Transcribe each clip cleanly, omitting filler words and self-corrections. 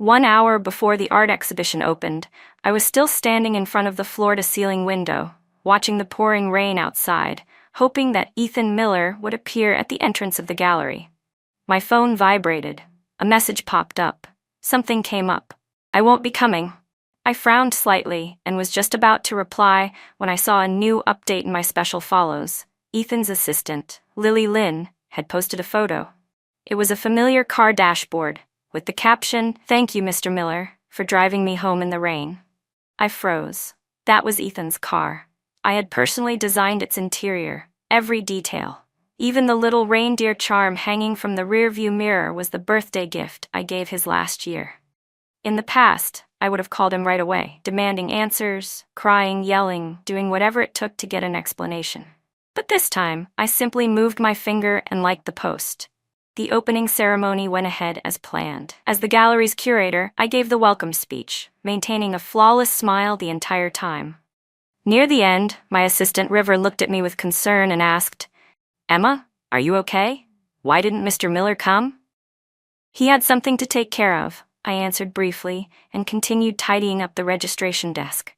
1 hour before the art exhibition opened, I was still standing in front of the floor-to-ceiling window, watching the pouring rain outside, hoping that Ethan Miller would appear at the entrance of the gallery. My phone vibrated. A message popped up. Something came up. "I won't be coming." I frowned slightly and was just about to reply when I saw a new update in my special follows. Ethan's assistant, Lily Lynn, had posted a photo. It was a familiar car dashboard, with the caption, "Thank you, Mr. Miller, for driving me home in the rain." I froze. That was Ethan's car. I had personally designed its interior, every detail. Even the little reindeer charm hanging from the rearview mirror was the birthday gift I gave his last year. In the past, I would have called him right away, demanding answers, crying, yelling, doing whatever it took to get an explanation. But this time, I simply moved my finger and liked the post. The opening ceremony went ahead as planned. As the gallery's curator, I gave the welcome speech, maintaining a flawless smile the entire time. Near the end, my assistant River looked at me with concern and asked, "Emma, are you okay? Why didn't Mr. Miller come?" "He had something to take care of," I answered briefly and continued tidying up the registration desk.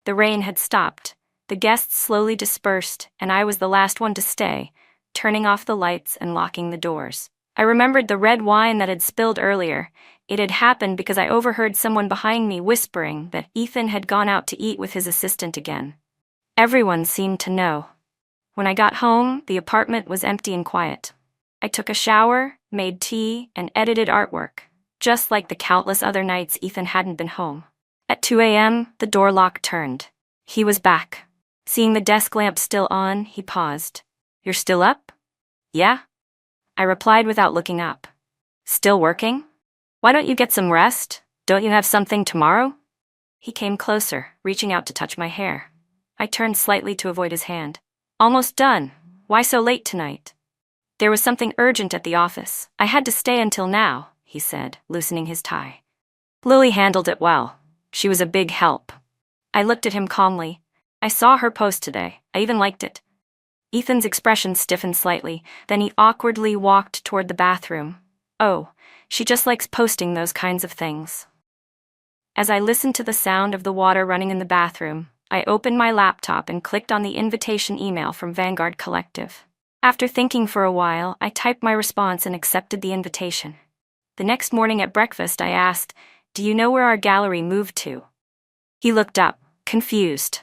The rain had stopped, the guests slowly dispersed, and I was the last one to stay, turning off the lights and locking the doors. I remembered the red wine that had spilled earlier. It had happened because I overheard someone behind me whispering that Ethan had gone out to eat with his assistant again. Everyone seemed to know. When I got home, the apartment was empty and quiet. I took a shower, made tea, and edited artwork, just like the countless other nights Ethan hadn't been home. At 2 a.m., the door lock turned. He was back. Seeing the desk lamp still on, he paused. "You're still up?" "Yeah," I replied without looking up. "Still working? Why don't you get some rest? Don't you have something tomorrow?" He came closer, reaching out to touch my hair. I turned slightly to avoid his hand. "Almost done. Why so late tonight?" "There was something urgent at the office. I had to stay until now," he said, loosening his tie. "Lily handled it well. She was a big help." I looked at him calmly. "I saw her post today. I even liked it." Ethan's expression stiffened slightly, then he awkwardly walked toward the bathroom. "Oh, she just likes posting those kinds of things." As I listened to the sound of the water running in the bathroom, I opened my laptop and clicked on the invitation email from Vanguard Collective. After thinking for a while, I typed my response and accepted the invitation. The next morning at breakfast, I asked, "Do you know where our gallery moved to?" He looked up, confused.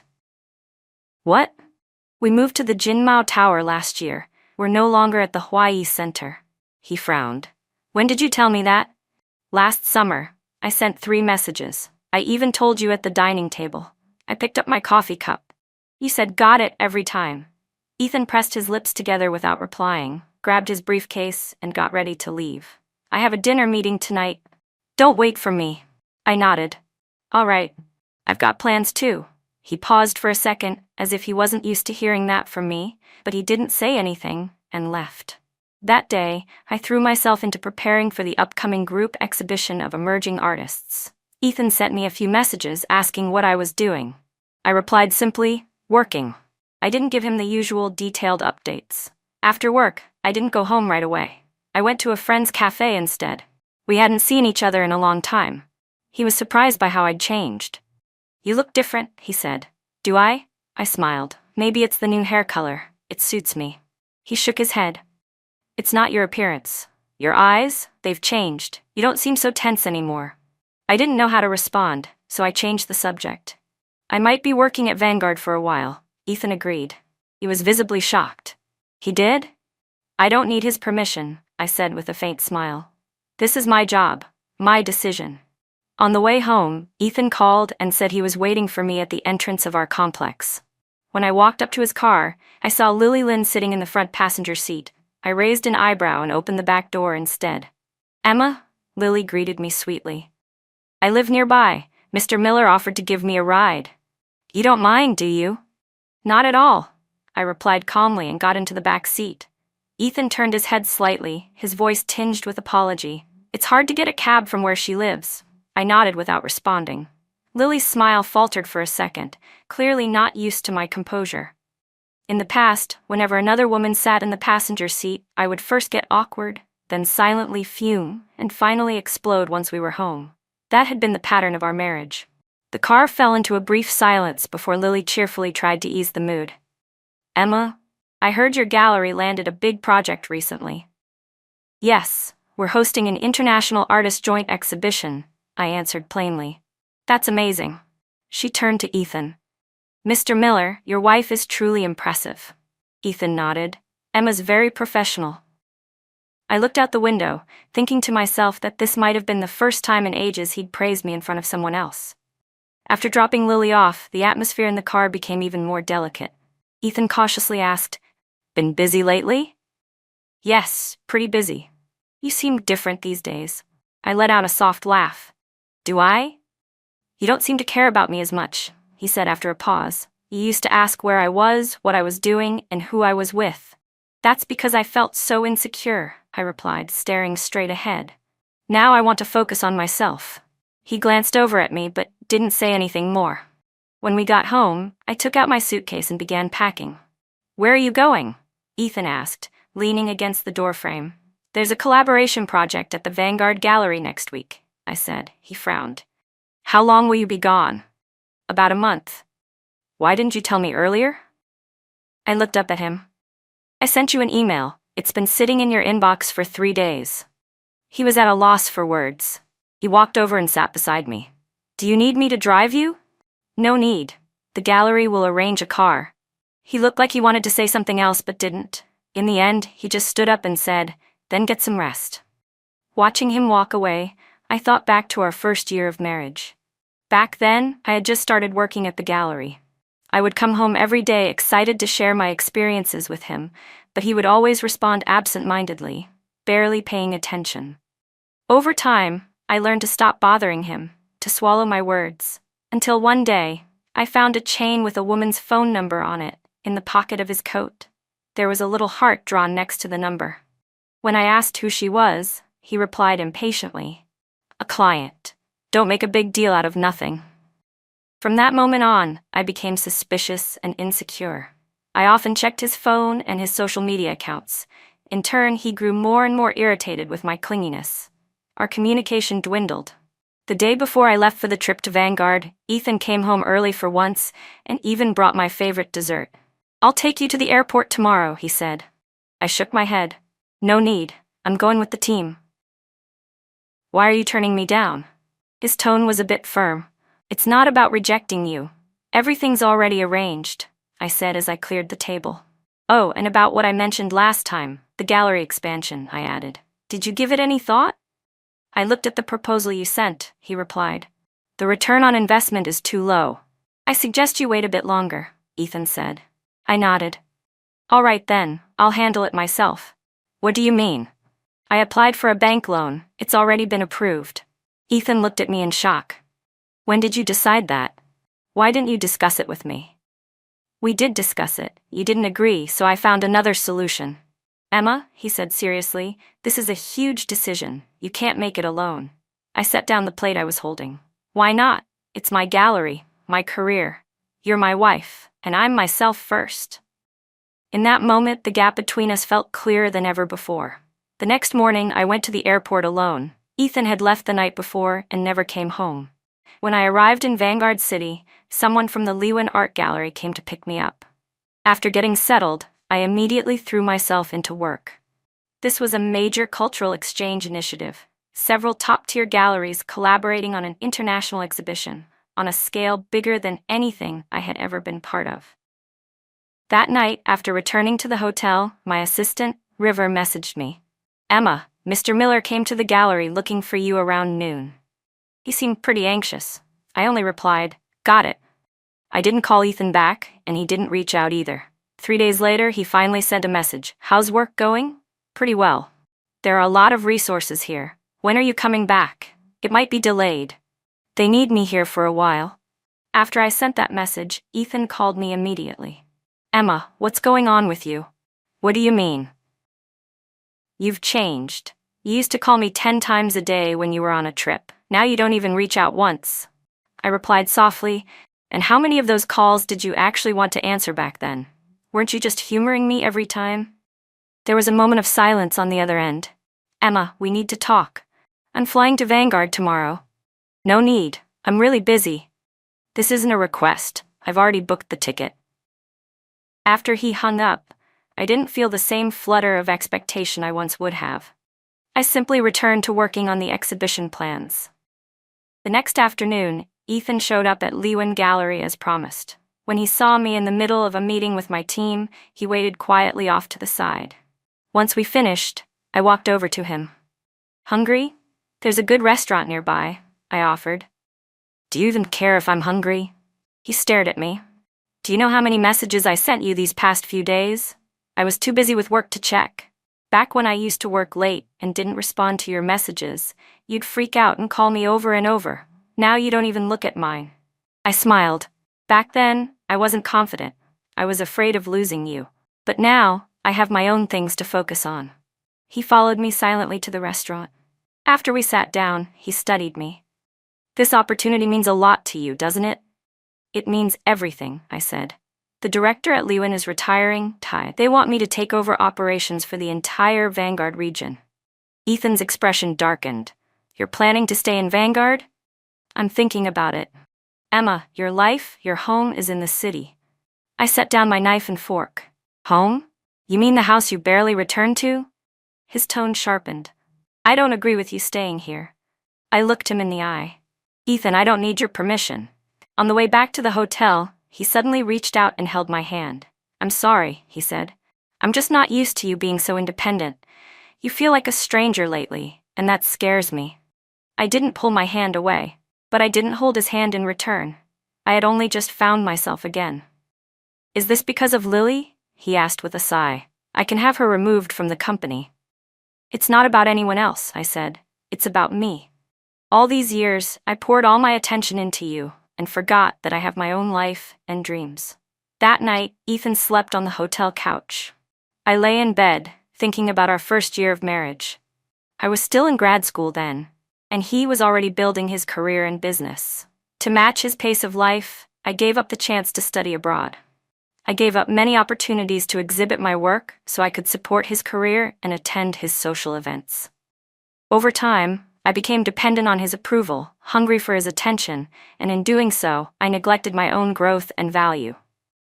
"What?" "We moved to the Jinmao Tower last year. We're no longer at the Hawaii Center." He frowned. "When did you tell me that?" "Last summer. I sent 3 messages. I even told you at the dining table. I picked up my coffee cup. You said 'got it' every time." Ethan pressed his lips together without replying, grabbed his briefcase, and got ready to leave. "I have a dinner meeting tonight. Don't wait for me." I nodded. "All right. I've got plans too." He paused for a second, as if he wasn't used to hearing that from me, but he didn't say anything, and left. That day, I threw myself into preparing for the upcoming group exhibition of emerging artists. Ethan sent me a few messages asking what I was doing. I replied simply, "Working." I didn't give him the usual detailed updates. After work, I didn't go home right away. I went to a friend's cafe instead. We hadn't seen each other in a long time. He was surprised by how I'd changed. "You look different," he said. "Do I?" I smiled. "Maybe it's the new hair color. It suits me." He shook his head. "It's not your appearance. Your eyes, they've changed. You don't seem so tense anymore." I didn't know how to respond, so I changed the subject. "I might be working at Vanguard for a while," Ethan agreed. He was visibly shocked. "He did?" "I don't need his permission," I said with a faint smile. "This is my job, my decision." On the way home, Ethan called and said he was waiting for me at the entrance of our complex. When I walked up to his car, I saw Lily Lynn sitting in the front passenger seat. I raised an eyebrow and opened the back door instead. "Emma?" Lily greeted me sweetly. "I live nearby. Mr. Miller offered to give me a ride." "You don't mind, do you?" "Not at all," I replied calmly and got into the back seat. Ethan turned his head slightly, his voice tinged with apology. "It's hard to get a cab from where she lives." I nodded without responding. Lily's smile faltered for a second, clearly not used to my composure. In the past, whenever another woman sat in the passenger seat, I would first get awkward, then silently fume, and finally explode once we were home. That had been the pattern of our marriage. The car fell into a brief silence before Lily cheerfully tried to ease the mood. Emma, I heard your gallery landed a big project recently. Yes, we're hosting an international artist joint exhibition, I answered plainly. That's amazing. She turned to Ethan. Mr. Miller, your wife is truly impressive. Ethan nodded. Emma's very professional. I looked out the window, thinking to myself that this might have been the first time in ages he'd praised me in front of someone else. After dropping Lily off, the atmosphere in the car became even more delicate. Ethan cautiously asked, Been busy lately? Yes, pretty busy. You seem different these days. I let out a soft laugh. Do I? You don't seem to care about me as much, he said after a pause. You used to ask where I was, what I was doing, and who I was with. That's because I felt so insecure, I replied, staring straight ahead. Now I want to focus on myself. He glanced over at me but didn't say anything more. When we got home, I took out my suitcase and began packing. Where are you going? Ethan asked, leaning against the doorframe. There's a collaboration project at the Vanguard Gallery next week, I said. He frowned. How long will you be gone? About a month. Why didn't you tell me earlier? I looked up at him. I sent you an email. It's been sitting in your inbox for 3 days. He was at a loss for words. He walked over and sat beside me. Do you need me to drive you? No need. The gallery will arrange a car. He looked like he wanted to say something else but didn't. In the end, he just stood up and said, Then get some rest. Watching him walk away, I thought back to our first year of marriage. Back then, I had just started working at the gallery. I would come home every day excited to share my experiences with him, but he would always respond absent-mindedly, barely paying attention. Over time, I learned to stop bothering him, to swallow my words, until one day, I found a chain with a woman's phone number on it, in the pocket of his coat. There was a little heart drawn next to the number. When I asked who she was, he replied impatiently, A client. Don't make a big deal out of nothing. From that moment on, I became suspicious and insecure. I often checked his phone and his social media accounts. In turn, he grew more and more irritated with my clinginess. Our communication dwindled. The day before I left for the trip to Vanguard, Ethan came home early for once and even brought my favorite dessert. I'll take you to the airport tomorrow, he said. I shook my head. No need. I'm going with the team. Why are you turning me down? His tone was a bit firm. It's not about rejecting you. Everything's already arranged, I said as I cleared the table. Oh, and about what I mentioned last time, the gallery expansion, I added. Did you give it any thought? I looked at the proposal you sent, he replied. The return on investment is too low. I suggest you wait a bit longer, Ethan said. I nodded. All right then, I'll handle it myself. What do you mean? I applied for a bank loan. It's already been approved. Ethan looked at me in shock. When did you decide that? Why didn't you discuss it with me? We did discuss it. You didn't agree, so I found another solution. Emma, he said seriously, this is a huge decision. You can't make it alone. I set down the plate I was holding. Why not? It's my gallery, my career. You're my wife, and I'm myself first. In that moment, the gap between us felt clearer than ever before. The next morning, I went to the airport alone. Ethan had left the night before and never came home. When I arrived in Vanguard City, someone from the Lewin Art Gallery came to pick me up. After getting settled, I immediately threw myself into work. This was a major cultural exchange initiative, several top-tier galleries collaborating on an international exhibition, on a scale bigger than anything I had ever been part of. That night, after returning to the hotel, my assistant, River, messaged me. Emma, Mr. Miller came to the gallery looking for you around noon. He seemed pretty anxious. I only replied, Got it. I didn't call Ethan back, and he didn't reach out either. 3 days later, he finally sent a message. How's work going? Pretty well. There are a lot of resources here. When are you coming back? It might be delayed. They need me here for a while. After I sent that message, Ethan called me immediately. Emma, what's going on with you? What do you mean? You've changed. You used to call me 10 times a day when you were on a trip. Now you don't even reach out once. I replied softly, and how many of those calls did you actually want to answer back then? Weren't you just humoring me every time? There was a moment of silence on the other end. Emma, we need to talk. I'm flying to Vanguard tomorrow. No need, I'm really busy. This isn't a request, I've already booked the ticket. After he hung up, I didn't feel the same flutter of expectation I once would have. I simply returned to working on the exhibition plans. The next afternoon, Ethan showed up at Lewin Gallery as promised. When he saw me in the middle of a meeting with my team, he waited quietly off to the side. Once we finished, I walked over to him. Hungry? There's a good restaurant nearby, I offered. Do you even care if I'm hungry? He stared at me. Do you know how many messages I sent you these past few days? I was too busy with work to check. Back when I used to work late and didn't respond to your messages, you'd freak out and call me over and over. Now you don't even look at mine. I smiled. Back then, I wasn't confident. I was afraid of losing you. But now, I have my own things to focus on. He followed me silently to the restaurant. After we sat down, he studied me. This opportunity means a lot to you, doesn't it? It means everything, I said. The director at Lewin is retiring, Ty. They want me to take over operations for the entire Vanguard region. Ethan's expression darkened. You're planning to stay in Vanguard? I'm thinking about it. Emma, your life, your home is in the city. I set down my knife and fork. Home? You mean the house you barely returned to? His tone sharpened. I don't agree with you staying here. I looked him in the eye. Ethan, I don't need your permission. On the way back to the hotel, he suddenly reached out and held my hand. I'm sorry, he said. I'm just not used to you being so independent. You feel like a stranger lately, and that scares me. I didn't pull my hand away, but I didn't hold his hand in return. I had only just found myself again. Is this because of Lily? He asked with a sigh. I can have her removed from the company. It's not about anyone else, I said. It's about me. All these years, I poured all my attention into you, and forgot that I have my own life and dreams. That night, Ethan slept on the hotel couch. I lay in bed, thinking about our first year of marriage. I was still in grad school then, and he was already building his career and business. To match his pace of life, I gave up the chance to study abroad. I gave up many opportunities to exhibit my work so I could support his career and attend his social events. Over time, I became dependent on his approval, hungry for his attention, and in doing so, I neglected my own growth and value.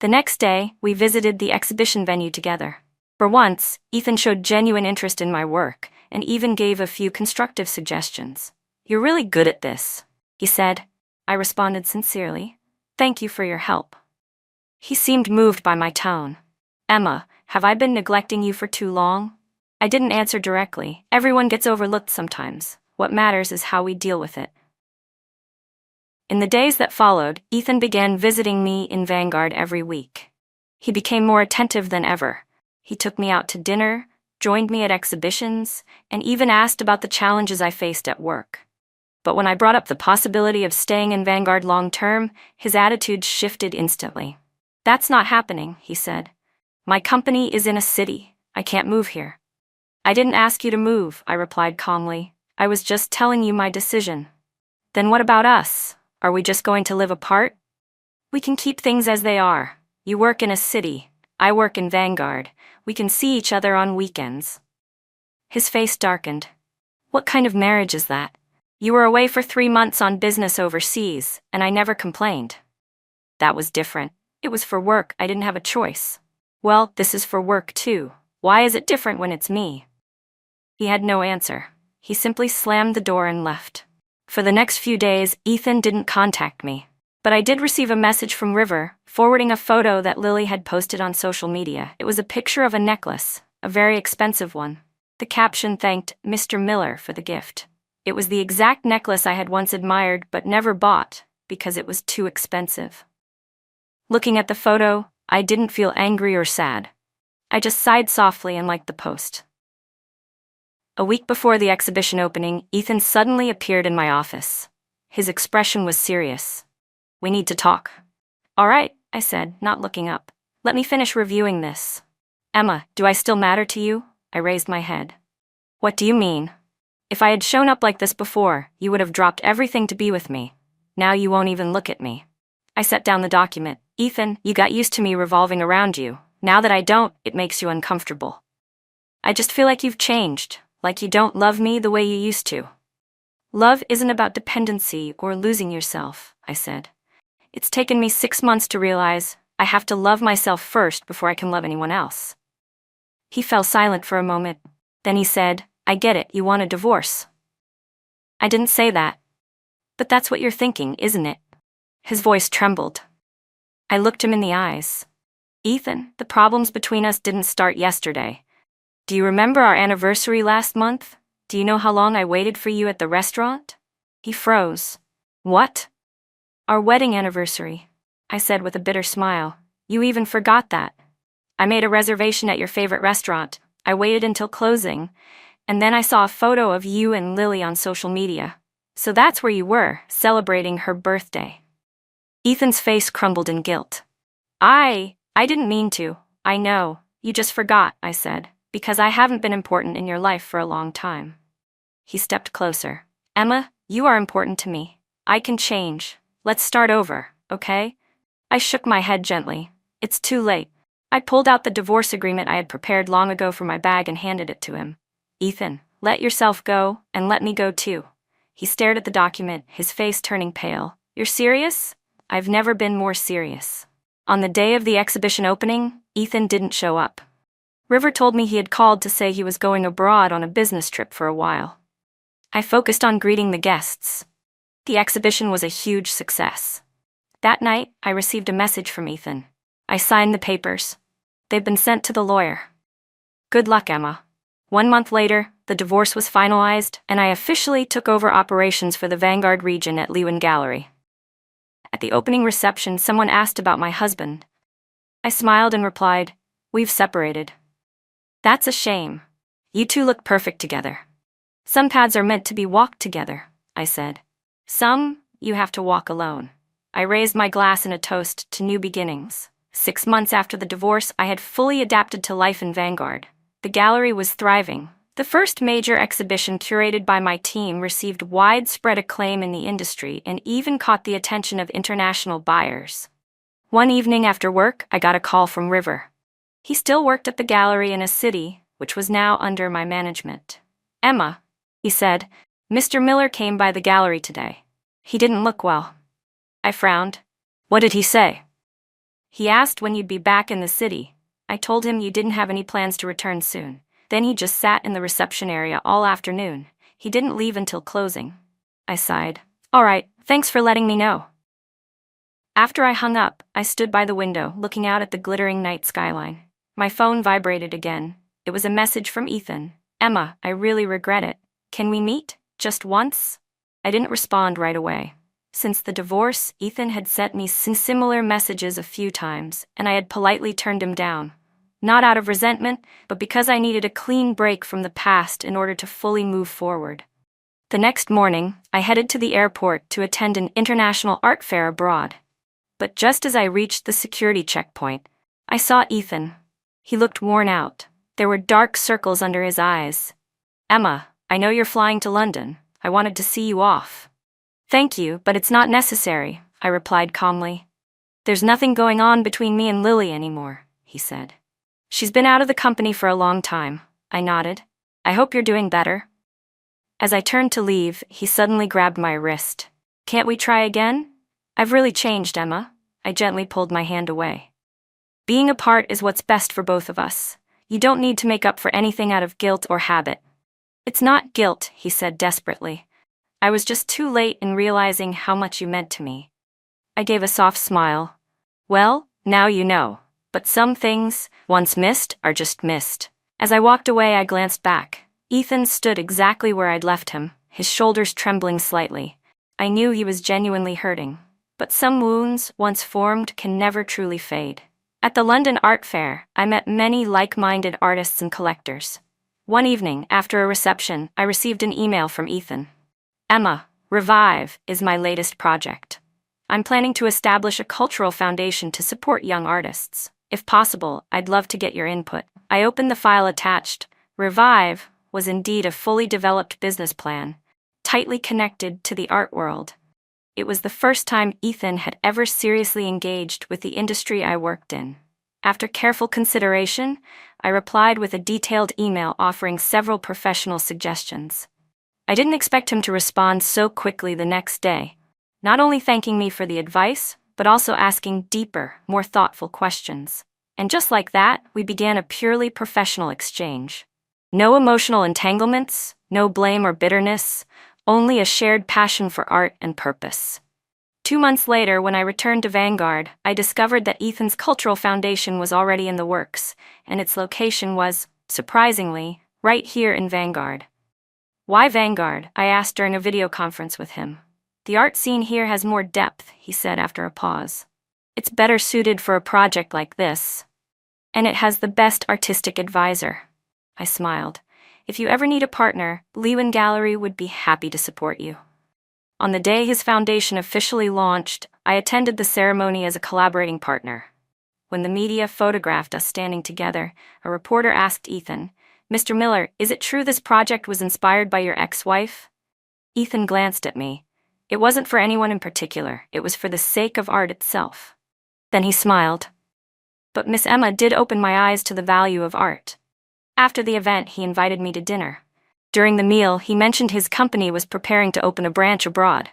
The next day, we visited the exhibition venue together. For once, Ethan showed genuine interest in my work, and even gave a few constructive suggestions. You're really good at this, he said. I responded sincerely. Thank you for your help. He seemed moved by my tone. Emma, have I been neglecting you for too long? I didn't answer directly. Everyone gets overlooked sometimes. What matters is how we deal with it. In the days that followed, Ethan began visiting me in Vanguard every week. He became more attentive than ever. He took me out to dinner, joined me at exhibitions, and even asked about the challenges I faced at work. But when I brought up the possibility of staying in Vanguard long-term, his attitude shifted instantly. That's not happening, he said. My company is in a city. I can't move here. I didn't ask you to move, I replied calmly. I was just telling you my decision. Then what about us? Are we just going to live apart? We can keep things as they are. You work in a city. I work in Vanguard. We can see each other on weekends. His face darkened. What kind of marriage is that? You were away for 3 months on business overseas, and I never complained. That was different. It was for work. I didn't have a choice. Well, this is for work too. Why is it different when it's me? He had no answer. He simply slammed the door and left. For the next few days, Ethan didn't contact me. But I did receive a message from River, forwarding a photo that Lily had posted on social media. It was a picture of a necklace, a very expensive one. The caption thanked Mr. Miller for the gift. It was the exact necklace I had once admired but never bought, because it was too expensive. Looking at the photo, I didn't feel angry or sad. I just sighed softly and liked the post. A week before the exhibition opening, Ethan suddenly appeared in my office. His expression was serious. We need to talk. All right, I said, not looking up. Let me finish reviewing this. Emma, do I still matter to you? I raised my head. What do you mean? If I had shown up like this before, you would have dropped everything to be with me. Now you won't even look at me. I set down the document. Ethan, you got used to me revolving around you. Now that I don't, it makes you uncomfortable. I just feel like you've changed, like you don't love me the way you used to. Love isn't about dependency or losing yourself, I said. It's taken me 6 months to realize I have to love myself first before I can love anyone else. He fell silent for a moment. Then he said, I get it, you want a divorce. I didn't say that. But that's what you're thinking, isn't it? His voice trembled. I looked him in the eyes. Ethan, the problems between us didn't start yesterday. Do you remember our anniversary last month? Do you know how long I waited for you at the restaurant? He froze. What? Our wedding anniversary, I said with a bitter smile. You even forgot that. I made a reservation at your favorite restaurant. I waited until closing, and then I saw a photo of you and Lily on social media. So that's where you were, celebrating her birthday. Ethan's face crumbled in guilt. I didn't mean to. I know. You just forgot, I said, because I haven't been important in your life for a long time. He stepped closer. Emma, you are important to me. I can change. Let's start over, okay? I shook my head gently. It's too late. I pulled out the divorce agreement I had prepared long ago from my bag and handed it to him. Ethan, let yourself go, and let me go too. He stared at the document, his face turning pale. You're serious? I've never been more serious. On the day of the exhibition opening, Ethan didn't show up. River told me he had called to say he was going abroad on a business trip for a while. I focused on greeting the guests. The exhibition was a huge success. That night, I received a message from Ethan. I signed the papers. They've been sent to the lawyer. Good luck, Emma. 1 month later, the divorce was finalized, and I officially took over operations for the Vanguard region at Lewin Gallery. At the opening reception, someone asked about my husband. I smiled and replied, We've separated. That's a shame. You two look perfect together. Some paths are meant to be walked together, I said. Some, you have to walk alone. I raised my glass in a toast to new beginnings. 6 months after the divorce, I had fully adapted to life in Vanguard. The gallery was thriving. The first major exhibition curated by my team received widespread acclaim in the industry and even caught the attention of international buyers. One evening after work, I got a call from River. He still worked at the gallery in a city, which was now under my management. Emma, he said, Mr. Miller came by the gallery today. He didn't look well. I frowned. What did he say? He asked when you'd be back in the city. I told him you didn't have any plans to return soon. Then he just sat in the reception area all afternoon. He didn't leave until closing. I sighed. All right, thanks for letting me know. After I hung up, I stood by the window, looking out at the glittering night skyline. My phone vibrated again. It was a message from Ethan. Emma, I really regret it. Can we meet? Just once? I didn't respond right away. Since the divorce, Ethan had sent me similar messages a few times, and I had politely turned him down. Not out of resentment, but because I needed a clean break from the past in order to fully move forward. The next morning, I headed to the airport to attend an international art fair abroad. But just as I reached the security checkpoint, I saw Ethan. He looked worn out. There were dark circles under his eyes. Emma, I know you're flying to London. I wanted to see you off. Thank you, but it's not necessary, I replied calmly. There's nothing going on between me and Lily anymore, he said. She's been out of the company for a long time, I nodded. I hope you're doing better. As I turned to leave, he suddenly grabbed my wrist. Can't we try again? I've really changed, Emma. I gently pulled my hand away. Being apart is what's best for both of us. You don't need to make up for anything out of guilt or habit. It's not guilt, he said desperately. I was just too late in realizing how much you meant to me. I gave a soft smile. Well, now you know. But some things, once missed, are just missed. As I walked away, I glanced back. Ethan stood exactly where I'd left him, his shoulders trembling slightly. I knew he was genuinely hurting. But some wounds, once formed, can never truly fade. At the London Art Fair, I met many like-minded artists and collectors. One evening, after a reception, I received an email from Ethan. Emma, Revive is my latest project. I'm planning to establish a cultural foundation to support young artists. If possible, I'd love to get your input. I opened the file attached. Revive was indeed a fully developed business plan, tightly connected to the art world. It was the first time Ethan had ever seriously engaged with the industry I worked in. After careful consideration, I replied with a detailed email offering several professional suggestions. I didn't expect him to respond so quickly the next day, not only thanking me for the advice, but also asking deeper, more thoughtful questions. And just like that, we began a purely professional exchange. No emotional entanglements, no blame or bitterness, only a shared passion for art and purpose. 2 months later, when I returned to Vanguard, I discovered that Ethan's cultural foundation was already in the works, and its location was, surprisingly, right here in Vanguard. Why Vanguard? I asked during a video conference with him. The art scene here has more depth, he said after a pause. It's better suited for a project like this. And it has the best artistic advisor. I smiled. If you ever need a partner, Lewin Gallery would be happy to support you. On the day his foundation officially launched, I attended the ceremony as a collaborating partner. When the media photographed us standing together, a reporter asked Ethan, "Mr. Miller, is it true this project was inspired by your ex-wife?" Ethan glanced at me. It wasn't for anyone in particular, it was for the sake of art itself. Then he smiled. But Miss Emma did open my eyes to the value of art. After the event, he invited me to dinner. During the meal, he mentioned his company was preparing to open a branch abroad.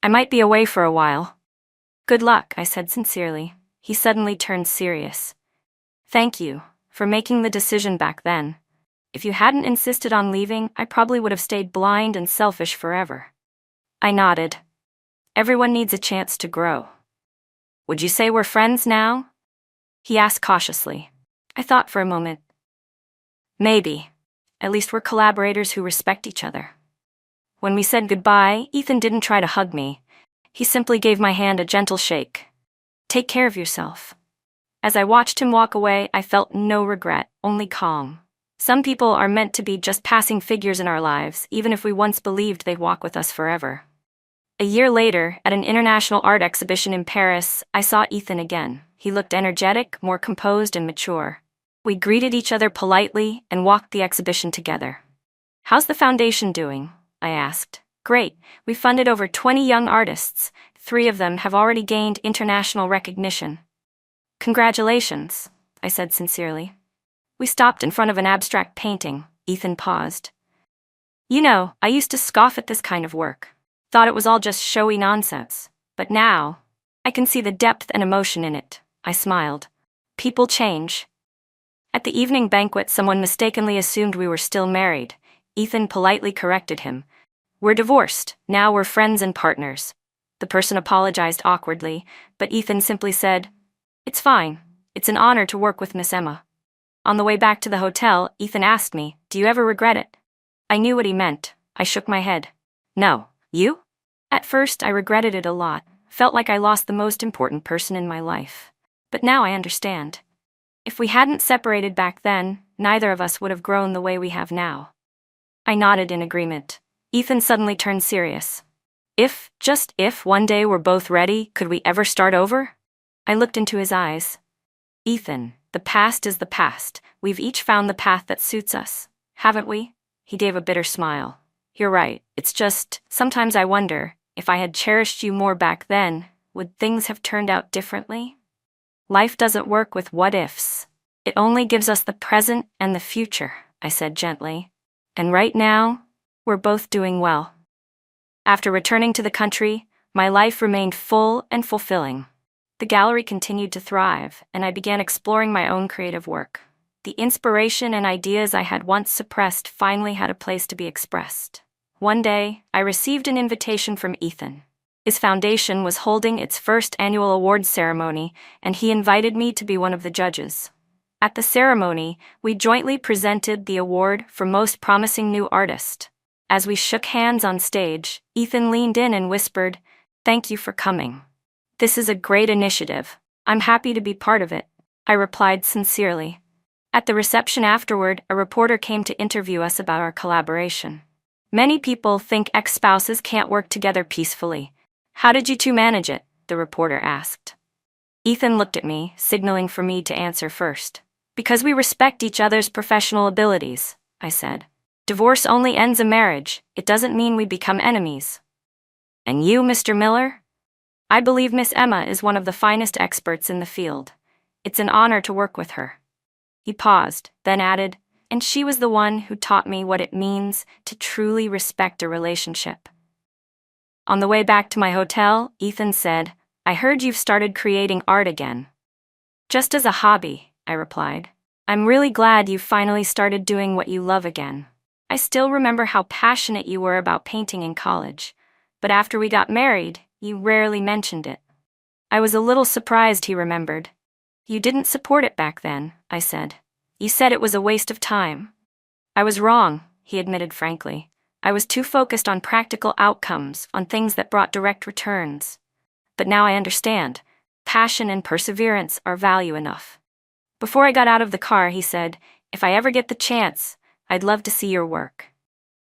I might be away for a while. Good luck, I said sincerely. He suddenly turned serious. Thank you for making the decision back then. If you hadn't insisted on leaving, I probably would have stayed blind and selfish forever. I nodded. Everyone needs a chance to grow. Would you say we're friends now? He asked cautiously. I thought for a moment. Maybe. At least we're collaborators who respect each other. When we said goodbye, Ethan didn't try to hug me. He simply gave my hand a gentle shake. Take care of yourself. As I watched him walk away, I felt no regret, only calm. Some people are meant to be just passing figures in our lives, even if we once believed they'd walk with us forever. A year later, at an international art exhibition in Paris, I saw Ethan again. He looked energetic, more composed and mature. We greeted each other politely and walked the exhibition together. How's the foundation doing? I asked. Great, we funded over 20 young artists. 3 of them have already gained international recognition. Congratulations, I said sincerely. We stopped in front of an abstract painting. Ethan paused. You know, I used to scoff at this kind of work. Thought it was all just showy nonsense. But now, I can see the depth and emotion in it. I smiled. People change. At the evening banquet, someone mistakenly assumed we were still married. Ethan politely corrected him. We're divorced. Now we're friends and partners. The person apologized awkwardly, but Ethan simply said, It's fine. It's an honor to work with Miss Emma. On the way back to the hotel, Ethan asked me, Do you ever regret it? I knew what he meant. I shook my head. No. You? At first, I regretted it a lot. Felt like I lost the most important person in my life. But now I understand. If we hadn't separated back then, neither of us would have grown the way we have now. I nodded in agreement. Ethan suddenly turned serious. If, just if, one day we're both ready, could we ever start over? I looked into his eyes. Ethan, the past is the past. We've each found the path that suits us, haven't we? He gave a bitter smile. You're right, it's just, sometimes I wonder, if I had cherished you more back then, would things have turned out differently? Life doesn't work with what-ifs. It only gives us the present and the future, I said gently. And right now, we're both doing well. After returning to the country, my life remained full and fulfilling. The gallery continued to thrive, and I began exploring my own creative work. The inspiration and ideas I had once suppressed finally had a place to be expressed. One day, I received an invitation from Ethan. His foundation was holding its first annual awards ceremony, and he invited me to be one of the judges. At the ceremony, we jointly presented the award for Most Promising New Artist. As we shook hands on stage, Ethan leaned in and whispered, "Thank you for coming. This is a great initiative. I'm happy to be part of it," I replied sincerely. At the reception afterward, a reporter came to interview us about our collaboration. Many people think ex-spouses can't work together peacefully. How did you two manage it? The reporter asked. Ethan looked at me, signaling for me to answer first. Because we respect each other's professional abilities, I said. Divorce only ends a marriage. It doesn't mean we become enemies. And you, Mr. Miller? I believe Miss Emma is one of the finest experts in the field. It's an honor to work with her. He paused, then added, and she was the one who taught me what it means to truly respect a relationship. On the way back to my hotel, Ethan said, "I heard you've started creating art again." "Just as a hobby," I replied. "I'm really glad you've finally started doing what you love again. I still remember how passionate you were about painting in college, but after we got married, you rarely mentioned it." I was a little surprised he remembered. "You didn't support it back then," I said. "You said it was a waste of time." "I was wrong," he admitted frankly. "I was too focused on practical outcomes, on things that brought direct returns. But now I understand. Passion and perseverance are value enough." Before I got out of the car, he said, "If I ever get the chance, I'd love to see your work."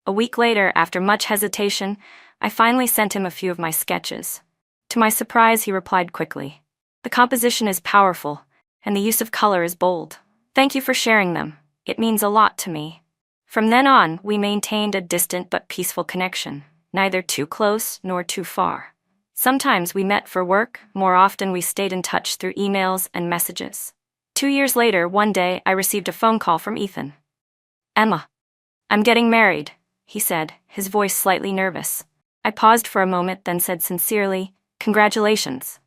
A week later, after much hesitation, I finally sent him a few of my sketches. To my surprise, he replied quickly, "The composition is powerful, and the use of color is bold. Thank you for sharing them. It means a lot to me." From then on, we maintained a distant but peaceful connection, neither too close nor too far. Sometimes we met for work, more often we stayed in touch through emails and messages. 2 years later, one day, I received a phone call from Ethan. "Emma, I'm getting married," he said, his voice slightly nervous. I paused for a moment, then said sincerely, "Congratulations."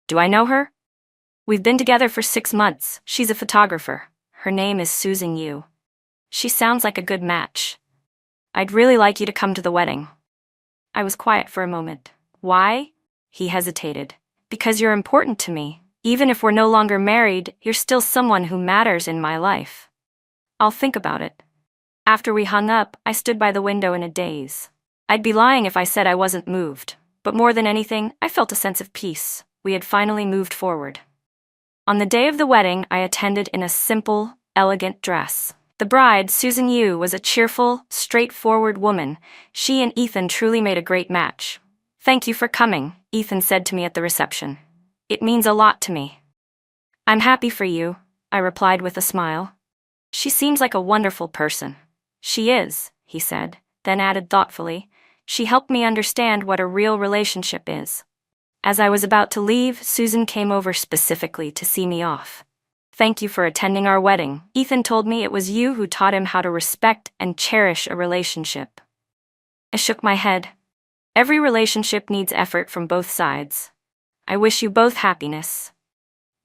"Do I know her?" "We've been together for 6 months. She's a photographer. Her name is Susan Yu. She sounds like a good match. I'd really like you to come to the wedding." I was quiet for a moment. "Why?" He hesitated. "Because you're important to me. Even if we're no longer married, you're still someone who matters in my life." "I'll think about it." After we hung up, I stood by the window in a daze. I'd be lying if I said I wasn't moved, but more than anything, I felt a sense of peace. We had finally moved forward. On the day of the wedding, I attended in a simple, elegant dress. The bride, Susan Yu, was a cheerful, straightforward woman. She and Ethan truly made a great match. "Thank you for coming," Ethan said to me at the reception. "It means a lot to me." "I'm happy for you," I replied with a smile. "She seems like a wonderful person." "She is," he said, then added thoughtfully, "She helped me understand what a real relationship is." As I was about to leave, Susan came over specifically to see me off. "Thank you for attending our wedding. Ethan told me it was you who taught him how to respect and cherish a relationship." I shook my head. "Every relationship needs effort from both sides. I wish you both happiness."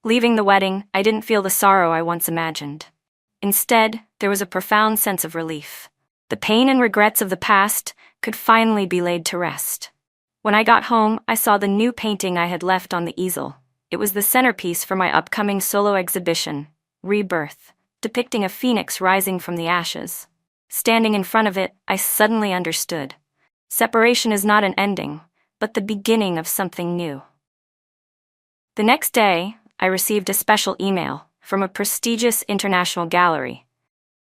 Leaving the wedding, I didn't feel the sorrow I once imagined. Instead, there was a profound sense of relief. The pain and regrets of the past could finally be laid to rest. When I got home, I saw the new painting I had left on the easel. It was the centerpiece for my upcoming solo exhibition, Rebirth, depicting a phoenix rising from the ashes. Standing in front of it, I suddenly understood. Separation is not an ending, but the beginning of something new. The next day, I received a special email from a prestigious international gallery.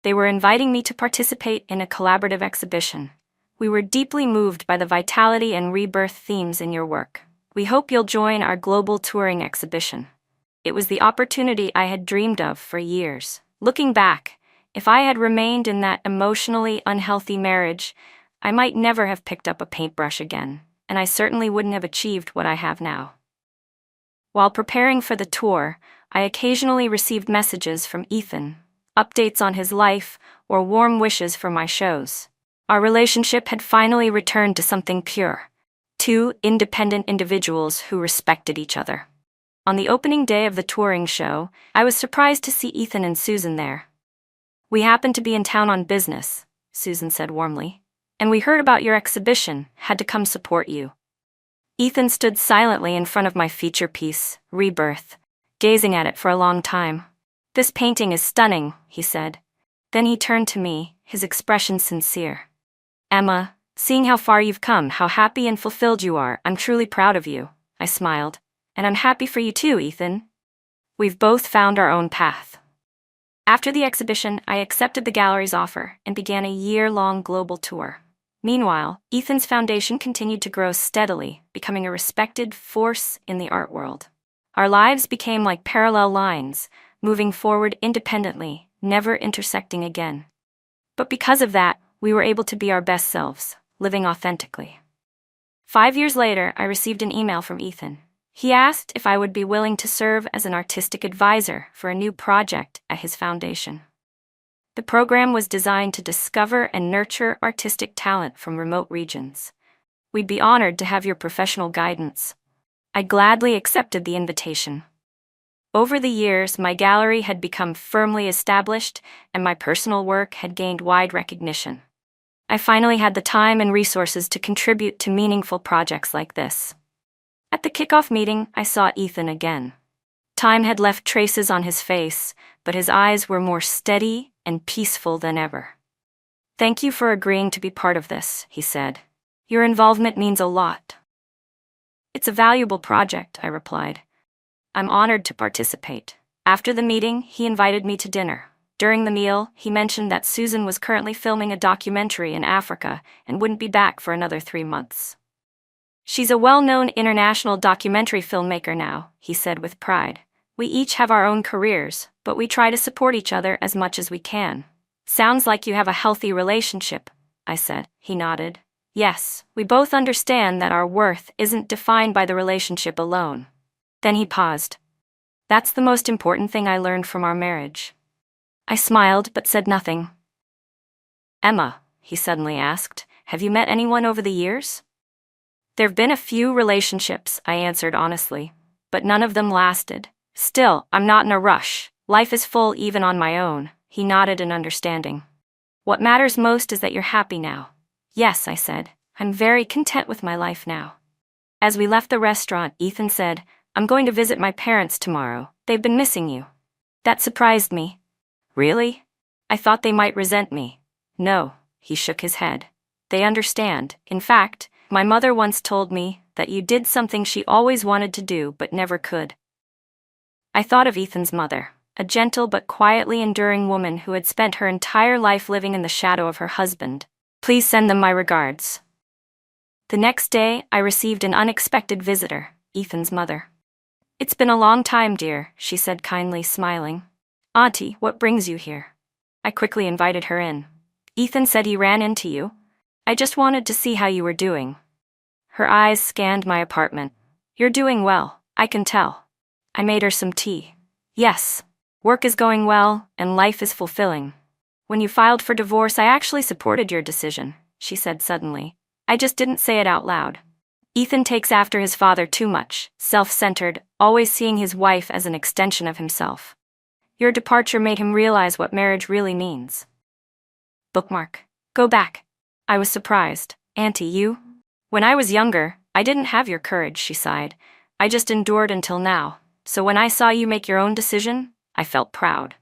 They were inviting me to participate in a collaborative exhibition. "We were deeply moved by the vitality and rebirth themes in your work. We hope you'll join our global touring exhibition." It was the opportunity I had dreamed of for years. Looking back, if I had remained in that emotionally unhealthy marriage, I might never have picked up a paintbrush again, and I certainly wouldn't have achieved what I have now. While preparing for the tour, I occasionally received messages from Ethan, updates on his life, or warm wishes for my shows. Our relationship had finally returned to something pure. 2 independent individuals who respected each other. On the opening day of the touring show, I was surprised to see Ethan and Susan there. "We happened to be in town on business," Susan said warmly, "and we heard about your exhibition, had to come support you." Ethan stood silently in front of my feature piece, Rebirth, gazing at it for a long time. "This painting is stunning," he said. Then he turned to me, his expression sincere. "Emma, seeing how far you've come, how happy and fulfilled you are, I'm truly proud of you," I smiled. "And I'm happy for you too, Ethan. We've both found our own path." After the exhibition, I accepted the gallery's offer and began a year-long global tour. Meanwhile, Ethan's foundation continued to grow steadily, becoming a respected force in the art world. Our lives became like parallel lines, moving forward independently, never intersecting again. But because of that, we were able to be our best selves, living authentically. 5 years later, I received an email from Ethan. He asked if I would be willing to serve as an artistic advisor for a new project at his foundation. The program was designed to discover and nurture artistic talent from remote regions. We'd be honored to have your professional guidance. I gladly accepted the invitation. Over the years, my gallery had become firmly established, and my personal work had gained wide recognition. I finally had the time and resources to contribute to meaningful projects like this. At the kickoff meeting, I saw Ethan again. Time had left traces on his face, but his eyes were more steady and peaceful than ever. "Thank you for agreeing to be part of this," he said. "Your involvement means a lot." "It's a valuable project," I replied. "I'm honored to participate." After the meeting, he invited me to dinner. During the meal, he mentioned that Susan was currently filming a documentary in Africa and wouldn't be back for another 3 months. "She's a well-known international documentary filmmaker now," he said with pride. "We each have our own careers, but we try to support each other as much as we can." "Sounds like you have a healthy relationship," I said. He nodded. "Yes, we both understand that our worth isn't defined by the relationship alone." Then he paused. "That's the most important thing I learned from our marriage." I smiled but said nothing. "Emma," he suddenly asked, "have you met anyone over the years?" "There've been a few relationships," I answered honestly, "but none of them lasted. Still, I'm not in a rush. Life is full even on my own." He nodded in understanding. "What matters most is that you're happy now." "Yes," I said. "I'm very content with my life now." As we left the restaurant, Ethan said, "I'm going to visit my parents tomorrow. They've been missing you." That surprised me. "Really? I thought they might resent me." "No," he shook his head. "They understand. In fact, my mother once told me that you did something she always wanted to do but never could." I thought of Ethan's mother, a gentle but quietly enduring woman who had spent her entire life living in the shadow of her husband. "Please send them my regards." The next day, I received an unexpected visitor, Ethan's mother. "It's been a long time, dear," she said kindly, smiling. "Auntie, what brings you here?" I quickly invited her in. "Ethan said he ran into you. I just wanted to see how you were doing." Her eyes scanned my apartment. "You're doing well, I can tell." I made her some tea. "Yes, work is going well, and life is fulfilling. When you filed for divorce, I actually supported your decision," she said suddenly. "I just didn't say it out loud. Ethan takes after his father too much, self-centered, always seeing his wife as an extension of himself. Your departure made him realize what marriage really means." Bookmark. Go back. I was surprised. "Auntie, you?" "When I was younger, I didn't have your courage," she sighed. "I just endured until now. So when I saw you make your own decision, I felt proud."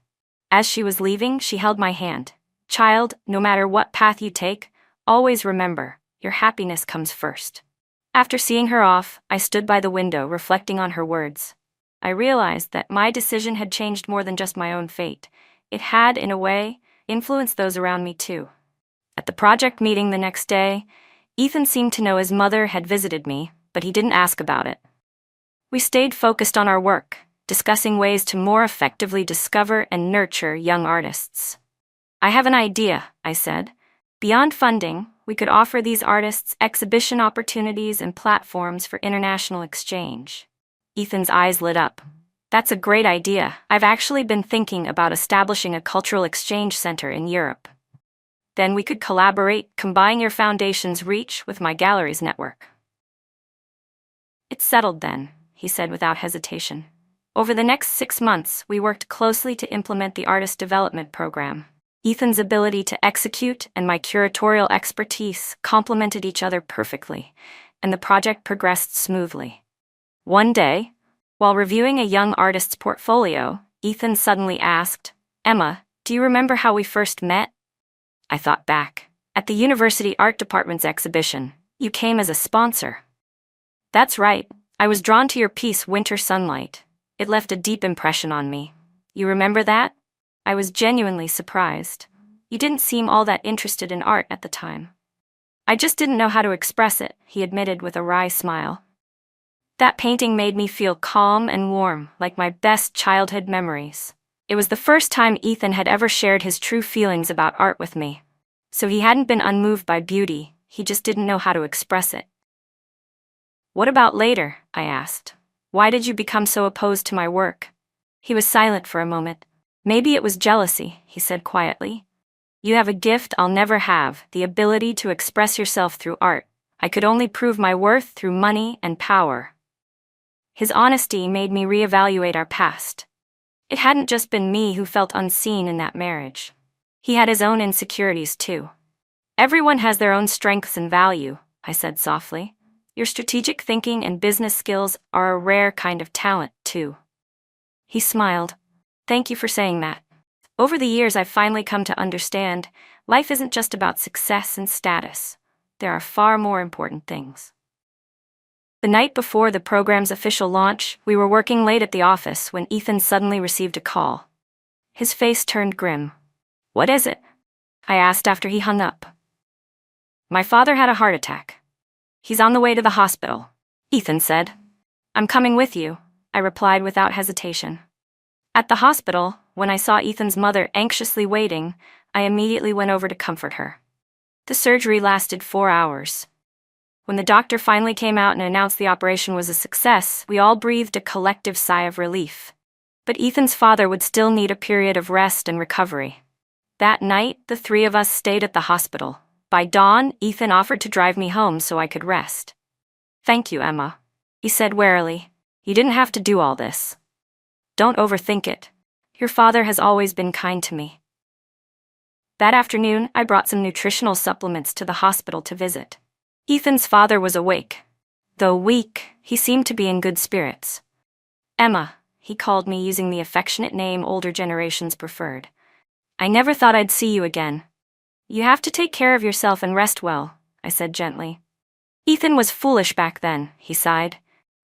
As she was leaving, she held my hand. "Child, no matter what path you take, always remember, your happiness comes first." After seeing her off, I stood by the window reflecting on her words. I realized that my decision had changed more than just my own fate. It had, in a way, influenced those around me too. At the project meeting the next day, Ethan seemed to know his mother had visited me, but he didn't ask about it. We stayed focused on our work, discussing ways to more effectively discover and nurture young artists. "I have an idea," I said. "Beyond funding, we could offer these artists exhibition opportunities and platforms for international exchange." Ethan's eyes lit up. "That's a great idea. I've actually been thinking about establishing a cultural exchange center in Europe. Then we could collaborate, combine your foundation's reach with my gallery's network." "It's settled then," he said without hesitation. Over the next 6 months, we worked closely to implement the artist development program. Ethan's ability to execute and my curatorial expertise complemented each other perfectly, and the project progressed smoothly. One day, while reviewing a young artist's portfolio, Ethan suddenly asked, "Emma, do you remember how we first met?" I thought back. "At the university art department's exhibition, you came as a sponsor." "That's right. I was drawn to your piece, Winter Sunlight. It left a deep impression on me. You remember that?" I was genuinely surprised. "You didn't seem all that interested in art at the time." "I just didn't know how to express it," he admitted with a wry smile. "That painting made me feel calm and warm, like my best childhood memories." It was the first time Ethan had ever shared his true feelings about art with me. So he hadn't been unmoved by beauty, he just didn't know how to express it. "What about later?" I asked. "Why did you become so opposed to my work?" He was silent for a moment. "Maybe it was jealousy," he said quietly. You have a gift I'll never have, the ability to express yourself through art. I could only prove my worth through money and power." His honesty made me reevaluate our past. It hadn't just been me who felt unseen in that marriage. He had his own insecurities too. "Everyone has their own strengths and value," I said softly. "Your strategic thinking and business skills are a rare kind of talent, too." He smiled. "Thank you for saying that. Over the years, I've finally come to understand life isn't just about success and status. There are far more important things." The night before the program's official launch, we were working late at the office when Ethan suddenly received a call. His face turned grim. "What is it?" I asked after he hung up. "My father had a heart attack. He's on the way to the hospital," Ethan said. "I'm coming with you," I replied without hesitation. At the hospital, when I saw Ethan's mother anxiously waiting, I immediately went over to comfort her. The surgery lasted 4 hours. When the doctor finally came out and announced the operation was a success, we all breathed a collective sigh of relief. But Ethan's father would still need a period of rest and recovery. That night, the three of us stayed at the hospital. By dawn, Ethan offered to drive me home so I could rest. "Thank you, Emma," he said warily. "You didn't have to do all this. Don't overthink it. Your father has always been kind to me." That afternoon, I brought some nutritional supplements to the hospital to visit. Ethan's father was awake. Though weak, he seemed to be in good spirits. "Emma," he called me using the affectionate name older generations preferred. "I never thought I'd see you again." "You have to take care of yourself and rest well," I said gently. "Ethan was foolish back then," he sighed.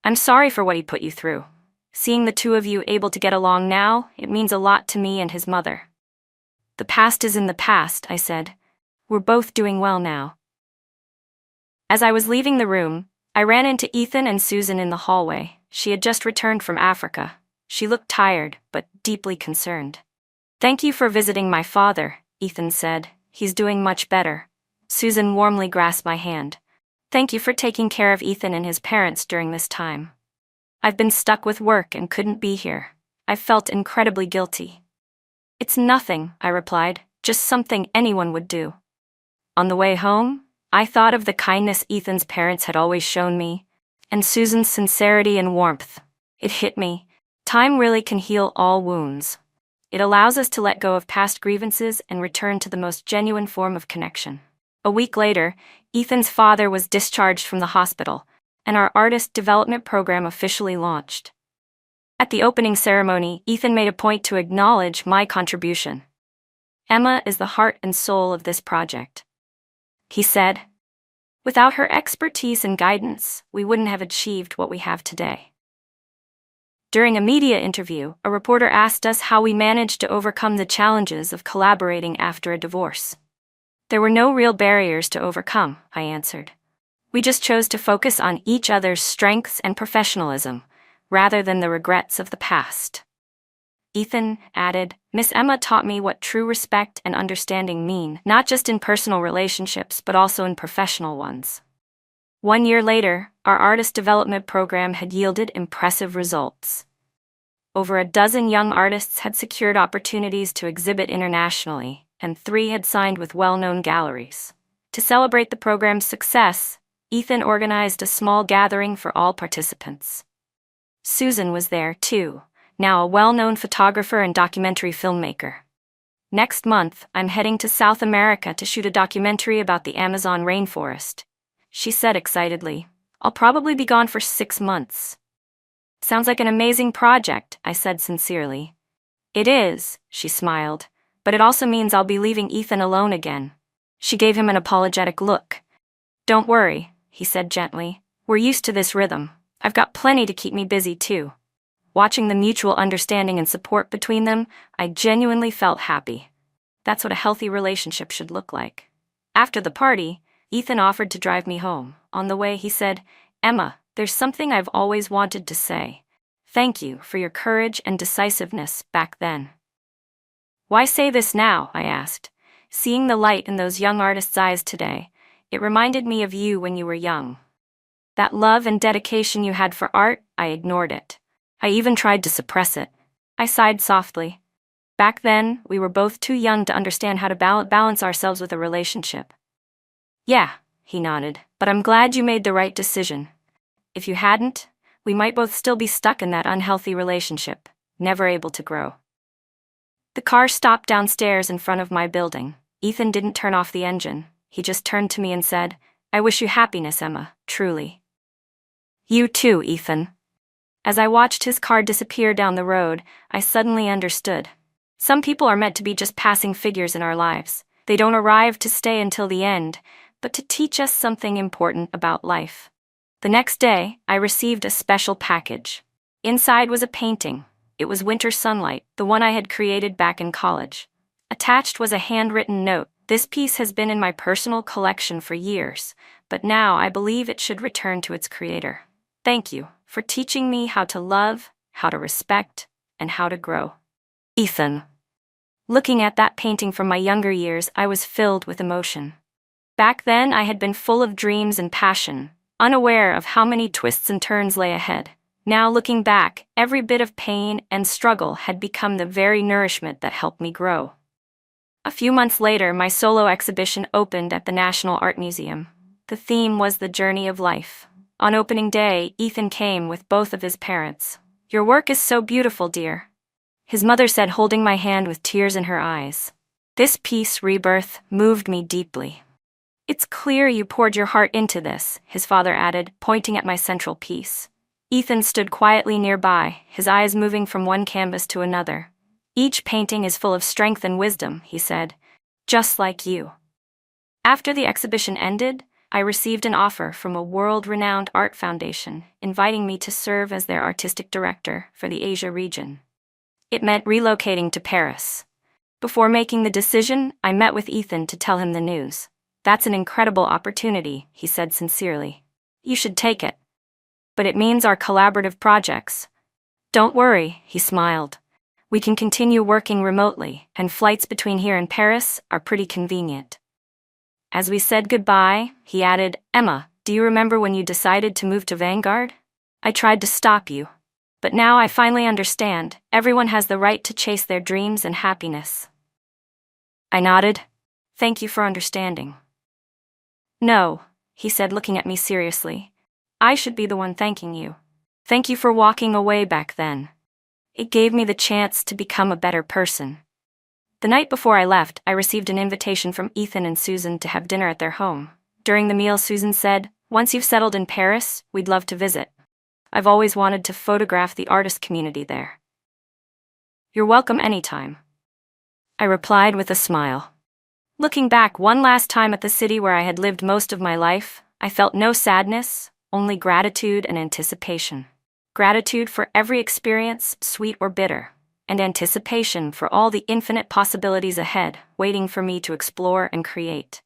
"I'm sorry for what he put you through. Seeing the two of you able to get along now, it means a lot to me and his mother." "The past is in the past," I said. "We're both doing well now." As I was leaving the room, I ran into Ethan and Susan in the hallway. She had just returned from Africa. She looked tired, but deeply concerned. "Thank you for visiting my father," Ethan said. "He's doing much better." Susan warmly grasped my hand. "Thank you for taking care of Ethan and his parents during this time. I've been stuck with work and couldn't be here. I felt incredibly guilty." "It's nothing," I replied, "just something anyone would do." On the way home, I thought of the kindness Ethan's parents had always shown me, and Susan's sincerity and warmth. It hit me. Time really can heal all wounds. It allows us to let go of past grievances and return to the most genuine form of connection. A week later, Ethan's father was discharged from the hospital, and our artist development program officially launched. At the opening ceremony, Ethan made a point to acknowledge my contribution. "Emma is the heart and soul of this project," he said. "Without her expertise and guidance, we wouldn't have achieved what we have today." During a media interview, a reporter asked us how we managed to overcome the challenges of collaborating after a divorce. "There were no real barriers to overcome," I answered. "We just chose to focus on each other's strengths and professionalism, rather than the regrets of the past." Ethan added, "Miss Emma taught me what true respect and understanding mean, not just in personal relationships but also in professional ones." 1 year later, our artist development program had yielded impressive results. Over a dozen young artists had secured opportunities to exhibit internationally, and 3 had signed with well-known galleries. To celebrate the program's success, Ethan organized a small gathering for all participants. Susan was there, too, now a well-known photographer and documentary filmmaker. "Next month, I'm heading to South America to shoot a documentary about the Amazon rainforest," she said excitedly. "I'll probably be gone for 6 months." "Sounds like an amazing project," I said sincerely. "It is," she smiled, "but it also means I'll be leaving Ethan alone again." She gave him an apologetic look. "Don't worry," he said gently. "We're used to this rhythm. I've got plenty to keep me busy too." Watching the mutual understanding and support between them, I genuinely felt happy. That's what a healthy relationship should look like. After the party, Ethan offered to drive me home. On the way, he said, "Emma, there's something I've always wanted to say. Thank you for your courage and decisiveness back then." "Why say this now?" I asked. Seeing the light in those young artists' eyes today, it reminded me of you when you were young. That love and dedication you had for art, I ignored it. I even tried to suppress it. I sighed softly. Back then, we were both too young to understand how to balance ourselves with a relationship. Yeah, he nodded, but I'm glad you made the right decision. If you hadn't, we might both still be stuck in that unhealthy relationship, never able to grow. The car stopped downstairs in front of my building. Ethan didn't turn off the engine. He just turned to me and said, "I wish you happiness, Emma, truly." You too, Ethan. As I watched his car disappear down the road, I suddenly understood. Some people are meant to be just passing figures in our lives. They don't arrive to stay until the end, but to teach us something important about life. The next day, I received a special package. Inside was a painting. It was Winter Sunlight, the one I had created back in college. Attached was a handwritten note. This piece has been in my personal collection for years, but now I believe it should return to its creator. Thank you for teaching me how to love, how to respect, and how to grow. Ethan. Looking at that painting from my younger years, I was filled with emotion. Back then, I had been full of dreams and passion, unaware of how many twists and turns lay ahead. Now looking back, every bit of pain and struggle had become the very nourishment that helped me grow. A few months later, my solo exhibition opened at the National Art Museum. The theme was the journey of life. On opening day, Ethan came with both of his parents. "Your work is so beautiful, dear," his mother said, holding my hand with tears in her eyes. This piece, Rebirth, moved me deeply. "It's clear you poured your heart into this," his father added, pointing at my central piece. Ethan stood quietly nearby, his eyes moving from one canvas to another. "Each painting is full of strength and wisdom," he said, "just like you." After the exhibition ended, I received an offer from a world-renowned art foundation, inviting me to serve as their artistic director for the Asia region. It meant relocating to Paris. Before making the decision, I met with Ethan to tell him the news. "That's an incredible opportunity," he said sincerely. "You should take it. But it means our collaborative projects." "Don't worry," he smiled. "We can continue working remotely, and flights between here and Paris are pretty convenient." As we said goodbye, he added, "Emma, do you remember when you decided to move to Vanguard? I tried to stop you. But now I finally understand, everyone has the right to chase their dreams and happiness." I nodded. "Thank you for understanding." "No," he said, looking at me seriously. "I should be the one thanking you. Thank you for walking away back then. It gave me the chance to become a better person." The night before I left, I received an invitation from Ethan and Susan to have dinner at their home. During the meal, Susan said, "Once you've settled in Paris, we'd love to visit. I've always wanted to photograph the artist community there." "You're welcome anytime," I replied with a smile. Looking back one last time at the city where I had lived most of my life, I felt no sadness, only gratitude and anticipation. Gratitude for every experience, sweet or bitter, and anticipation for all the infinite possibilities ahead, waiting for me to explore and create.